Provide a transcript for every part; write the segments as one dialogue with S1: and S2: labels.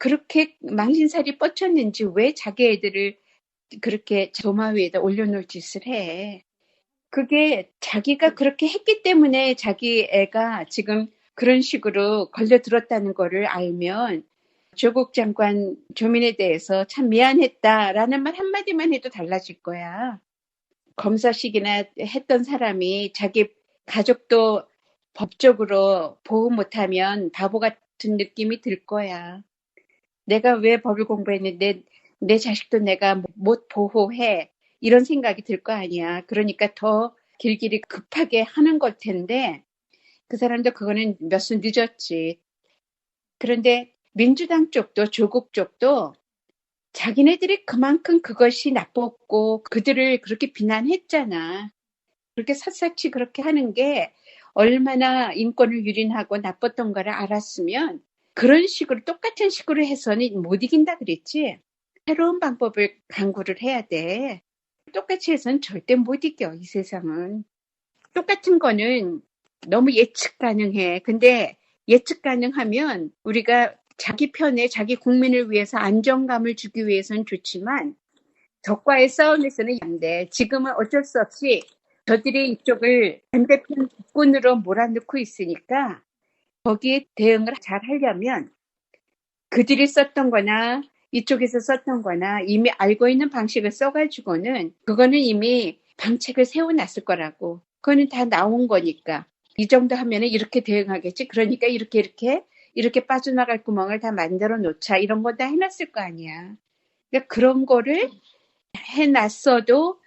S1: 그렇게 망신살이 뻗쳤는지 왜 자기 애들을 그렇게 도마 위에다 올려놓을 짓을 해. 그게 자기가 그렇게 했기 때문에 자기 애가 지금 그런 식으로 걸려들었다는 거를 알면 조국 장관 조민에 대해서 참 미안했다라는 말 한마디만 해도 달라질 거야. 검사식이나 했던 사람이 자기 가족도 법적으로 보호 못하면 바보 같은 느낌이 들 거야. 내가 왜 법을 공부했는데 내 자식도 내가 못 보호해. 이런 생각이 들 거 아니야. 그러니까 더 길길이 급하게 하는 걸 텐데 그 사람도 그거는 몇 수 늦었지. 그런데 민주당 쪽도 조국 쪽도 자기네들이 그만큼 그것이 나빴고 그들을 그렇게 비난했잖아. 그렇게 샅샅이 그렇게 하는 게 얼마나 인권을 유린하고 나빴던 거를 알았으면 그런 식으로 똑같은 식으로 해서는 못 이긴다 그랬지. 새로운 방법을 강구를 해야 돼. 똑같이 해서는 절대 못 이겨, 이 세상은. 똑같은 거는 너무 예측 가능해. 근데 예측 가능하면 우리가 자기 편에 자기 국민을 위해서 안정감을 주기 위해서는 좋지만 적과의 싸움에서는 안 돼. 지금은 어쩔 수 없이 저들이 이쪽을 반대편 국군으로 몰아넣고 있으니까 거기에 대응을 잘 하려면 그들이 썼던 거나 이쪽에서 썼던 거나 이미 알고 있는 방식을 써가지고는 그거는 이미 방책을 세워놨을 거라고. 그거는 다 나온 거니까. 이 정도 하면은 이렇게 대응하겠지. 그러니까 이렇게 빠져나갈 구멍을 다 만들어 놓자. 이런 거 다 해놨을 거 아니야. 그러니까 그런 거를 해놨어도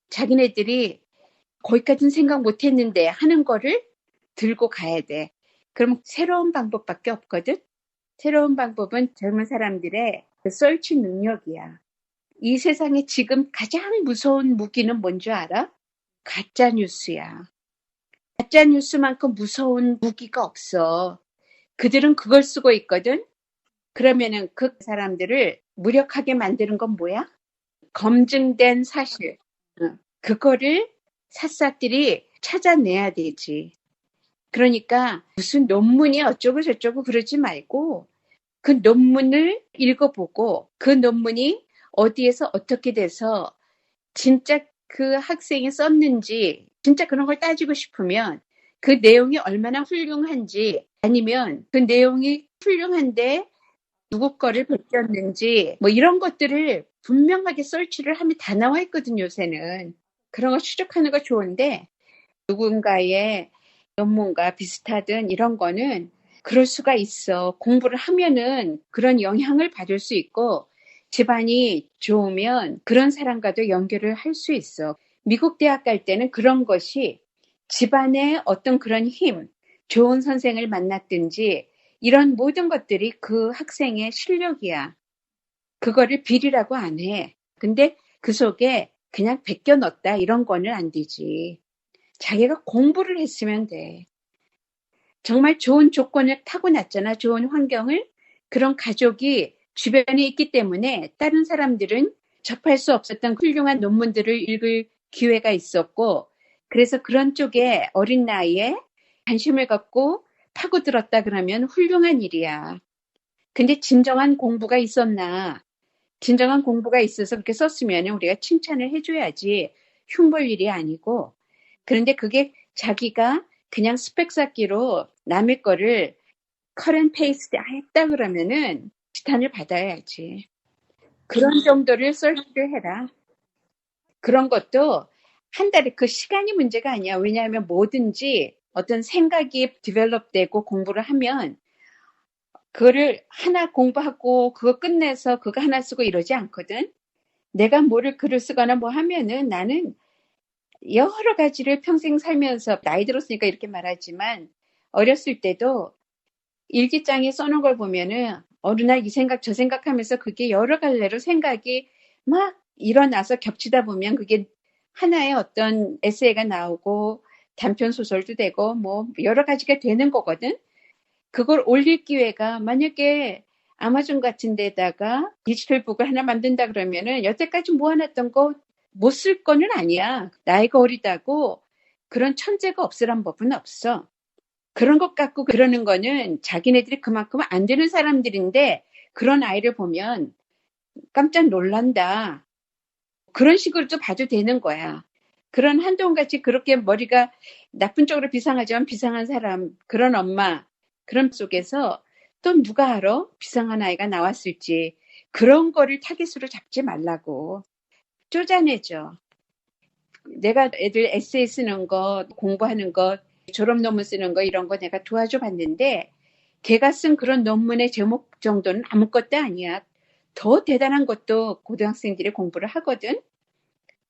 S1: 자기네들이 거기까지는 생각 못 했는데 하는 거를 들고 가야 돼. 그럼 새로운 방법밖에 없거든? 새로운 방법은 젊은 사람들의 그 서치 능력이야. 이 세상에 지금 가장 무서운 무기는 뭔 줄 알아? 가짜 뉴스야. 가짜 뉴스만큼 무서운 무기가 없어. 그들은 그걸 쓰고 있거든? 그러면은 그 사람들을 무력하게 만드는 건 뭐야? 검증된 사실. 그거를 샅샅들이 찾아내야 되지. 그러니까 무슨 논문이 어쩌고 저쩌고 그러지 말고 그 논문을 읽어보고 그 논문이 어디에서 어떻게 돼서 진짜 그 학생이 썼는지 진짜 그런 걸 따지고 싶으면 그 내용이 얼마나 훌륭한지 아니면 그 내용이 훌륭한데 누구 거를 베꼈는지 뭐 이런 것들을 분명하게 서치를 하면 다 나와 있거든 요새는. 그런 거 추적하는 거 좋은데 누군가의 논문과 비슷하든 이런 거는 그럴 수가 있어. 공부를 하면은 그런 영향을 받을 수 있고 집안이 좋으면 그런 사람과도 연결을 할 수 있어. 미국 대학 갈 때는 그런 것이 집안의 어떤 그런 힘, 좋은 선생을 만났든지 이런 모든 것들이 그 학생의 실력이야. 그거를 비리라고 안 해. 근데 그 속에 그냥 베껴 넣었다 이런 거는 안 되지. 자기가 공부를 했으면 돼. 정말 좋은 조건을 타고났잖아. 좋은 환경을. 그런 가족이 주변에 있기 때문에 다른 사람들은 접할 수 없었던 훌륭한 논문들을 읽을 기회가 있었고 그래서 그런 쪽에 어린 나이에 관심을 갖고 파고들었다 그러면 훌륭한 일이야. 근데 진정한 공부가 있었나? 진정한 공부가 있어서 그렇게 썼으면 우리가 칭찬을 해줘야지 흉볼 일이 아니고 그런데 그게 자기가 그냥 스펙 쌓기로 남의 거를 컬앤 페이스트 했다 그러면은 지탄을 받아야지. 그런 정도를 서치를 해라. 그런 것도 한 달에 그 시간이 문제가 아니야. 왜냐하면 뭐든지 어떤 생각이 디벨롭되고 공부를 하면 그거를 하나 공부하고 그거 끝내서 그거 하나 쓰고 이러지 않거든. 내가 뭐를 글을 쓰거나 뭐 하면은 나는 여러 가지를 평생 살면서 나이 들었으니까 이렇게 말하지만 어렸을 때도 일기장에 써놓은 걸 보면은 어느 날 이 생각 저 생각하면서 그게 여러 갈래로 생각이 막 일어나서 겹치다 보면 그게 하나의 어떤 에세이가 나오고 단편 소설도 되고 뭐 여러 가지가 되는 거거든. 그걸 올릴 기회가 만약에 아마존 같은 데다가 디지털북을 하나 만든다 그러면은 여태까지 모아놨던 거 못 쓸 거는 아니야. 나이가 어리다고 그런 천재가 없으란 법은 없어. 그런 것 갖고 그러는 거는 자기네들이 그만큼 안 되는 사람들인데 그런 아이를 보면 깜짝 놀란다. 그런 식으로도 봐도 되는 거야. 그런 한동훈같이 그렇게 머리가 나쁜 쪽으로 비상하지만 비상한 사람, 그런 엄마, 그런 속에서 또 누가 알아? 비상한 아이가 나왔을지. 그런 거를 타깃으로 잡지 말라고. 쪼잔해져. 내가 애들 에세이 쓰는 거, 공부하는 거, 졸업 논문 쓰는 거 이런 거 내가 도와줘 봤는데 걔가 쓴 그런 논문의 제목 정도는 아무것도 아니야. 더 대단한 것도 고등학생들이 공부를 하거든.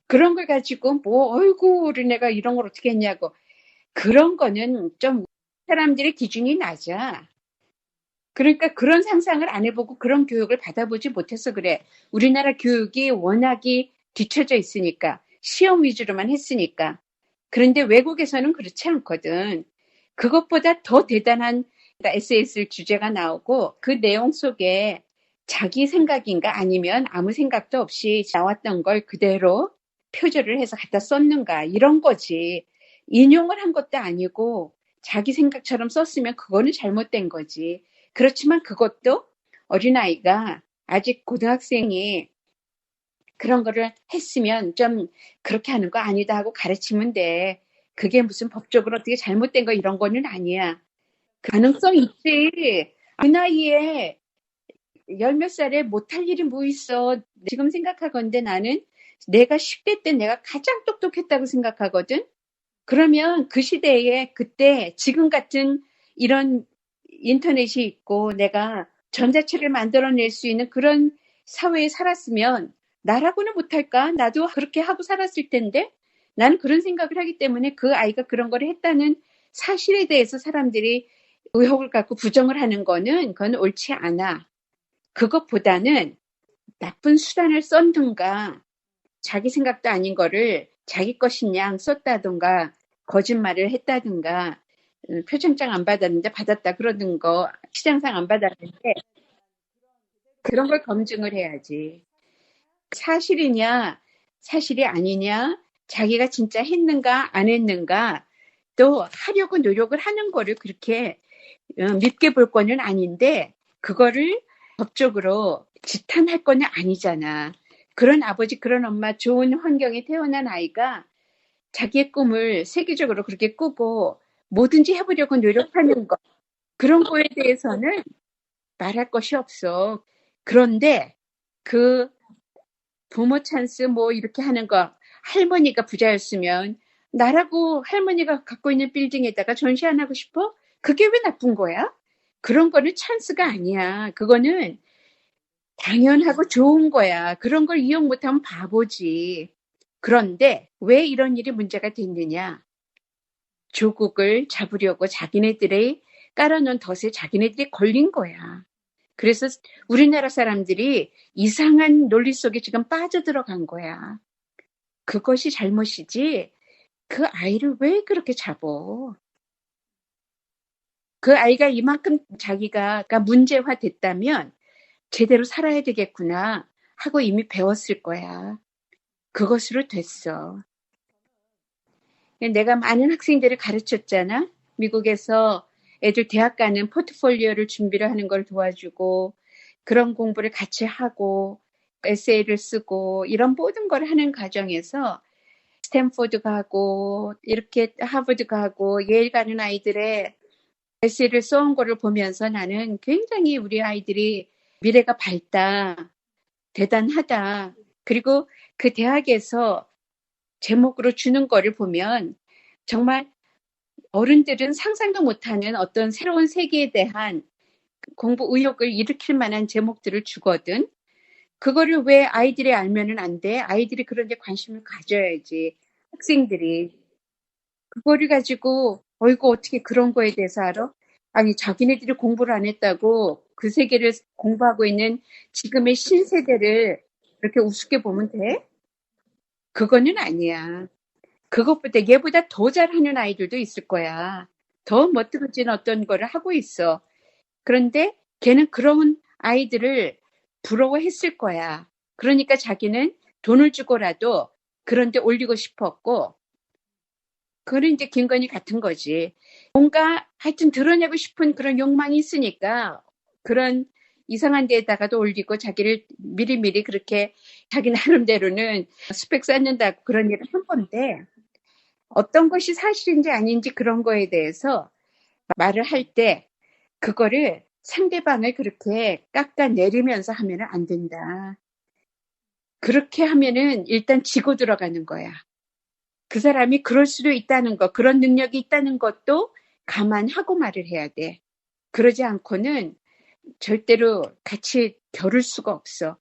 S1: 그런 걸 가지고 뭐 어이구 우리 내가 이런 걸 어떻게 했냐고. 그런 거는 좀 사람들의 기준이 낮아. 그러니까 그런 상상을 안 해보고 그런 교육을 받아보지 못해서 그래. 우리나라 교육이 워낙이 뒤처져 있으니까 시험 위주로만 했으니까. 그런데 외국에서는 그렇지 않거든. 그것보다 더 대단한 에세이 쓸 주제가 나오고 그 내용 속에 자기 생각인가 아니면 아무 생각도 없이 나왔던 걸 그대로 표절을 해서 갖다 썼는가 이런 거지. 인용을 한 것도 아니고 자기 생각처럼 썼으면 그거는 잘못된 거지. 그렇지만 그것도 어린아이가 아직 고등학생이 그런 거를 했으면 좀 그렇게 하는 거 아니다 하고 가르치면 돼. 그게 무슨 법적으로 어떻게 잘못된 거 이런 거는 아니야. 가능성 있지. 그 나이에 열 몇 살에 못할 일이 뭐 있어. 지금 생각하건대 나는 내가 10대 때 내가 가장 똑똑했다고 생각하거든. 그러면 그 시대에 그때 지금 같은 이런 인터넷이 있고 내가 전자책을 만들어낼 수 있는 그런 사회에 살았으면 나라고는 못할까? 나도 그렇게 하고 살았을 텐데 나는 그런 생각을 하기 때문에 그 아이가 그런 걸 했다는 사실에 대해서 사람들이 의혹을 갖고 부정을 하는 거는 그건 옳지 않아. 그것보다는 나쁜 수단을 썼든가 자기 생각도 아닌 거를 자기 것인 양 썼다든가 거짓말을 했다든가 표창장 안 받았는데 받았다 그러는 거 시장상 안 받았는데 그런 걸 검증을 해야지. 사실이냐 사실이 아니냐 자기가 진짜 했는가 안 했는가 또 하려고 노력을 하는 거를 그렇게 밉게 볼 거는 아닌데 그거를 법적으로 지탄할 거는 아니잖아. 그런 아버지 그런 엄마 좋은 환경에 태어난 아이가 자기의 꿈을 세계적으로 그렇게 꾸고 뭐든지 해보려고 노력하는 거 그런 거에 대해서는 말할 것이 없어. 그런데 그 부모 찬스 뭐 이렇게 하는 거 할머니가 부자였으면 나라고 할머니가 갖고 있는 빌딩에다가 전시 안 하고 싶어? 그게 왜 나쁜 거야? 그런 거는 찬스가 아니야. 그거는 당연하고 좋은 거야. 그런 걸 이용 못하면 바보지. 그런데 왜 이런 일이 문제가 됐느냐? 조국을 잡으려고 자기네들의 깔아놓은 덫에 자기네들이 걸린 거야. 그래서 우리나라 사람들이 이상한 논리 속에 지금 빠져들어간 거야. 그것이 잘못이지. 그 아이를 왜 그렇게 잡어? 그 아이가 이만큼 자기가 문제화 됐다면 제대로 살아야 되겠구나 하고 이미 배웠을 거야. 그것으로 됐어. 내가 많은 학생들을 가르쳤잖아. 미국에서 애들 대학 가는 포트폴리오를 준비를 하는 걸 도와주고 그런 공부를 같이 하고 에세이를 쓰고 이런 모든 걸 하는 과정에서 스탠포드 가고 이렇게 하버드 가고 예일 가는 아이들의 에세이를 써온 거를 보면서 나는 굉장히 우리 아이들이 미래가 밝다, 대단하다. 그리고 그 대학에서 제목으로 주는 거를 보면 정말 어른들은 상상도 못하는 어떤 새로운 세계에 대한 공부 의욕을 일으킬 만한 제목들을 주거든. 그거를 왜 아이들이 알면은 안 돼? 아이들이 그런 데 관심을 가져야지. 학생들이. 그거를 가지고 어이구 어떻게 그런 거에 대해서 알아? 아니 자기네들이 공부를 안 했다고 그 세계를 공부하고 있는 지금의 신세대를 이렇게 우습게 보면 돼? 그거는 아니야. 그것보다 얘보다 더 잘하는 아이들도 있을 거야. 더 멋들어진 어떤 거를 하고 있어. 그런데 걔는 그런 아이들을 부러워했을 거야. 그러니까 자기는 돈을 주고라도 그런 데 올리고 싶었고 그런 이제 김건희 같은 거지. 뭔가 하여튼 드러내고 싶은 그런 욕망이 있으니까 그런 이상한 데에다가도 올리고 자기를 미리미리 그렇게 자기 나름대로는 스펙 쌓는다고 그런 일을 한 건데 어떤 것이 사실인지 아닌지 그런 거에 대해서 말을 할 때 그거를 상대방을 그렇게 깎아내리면서 하면 안 된다. 그렇게 하면은 일단 지고 들어가는 거야. 그 사람이 그럴 수도 있다는 거, 그런 능력이 있다는 것도 감안하고 말을 해야 돼. 그러지 않고는 절대로 같이 겨룰 수가 없어.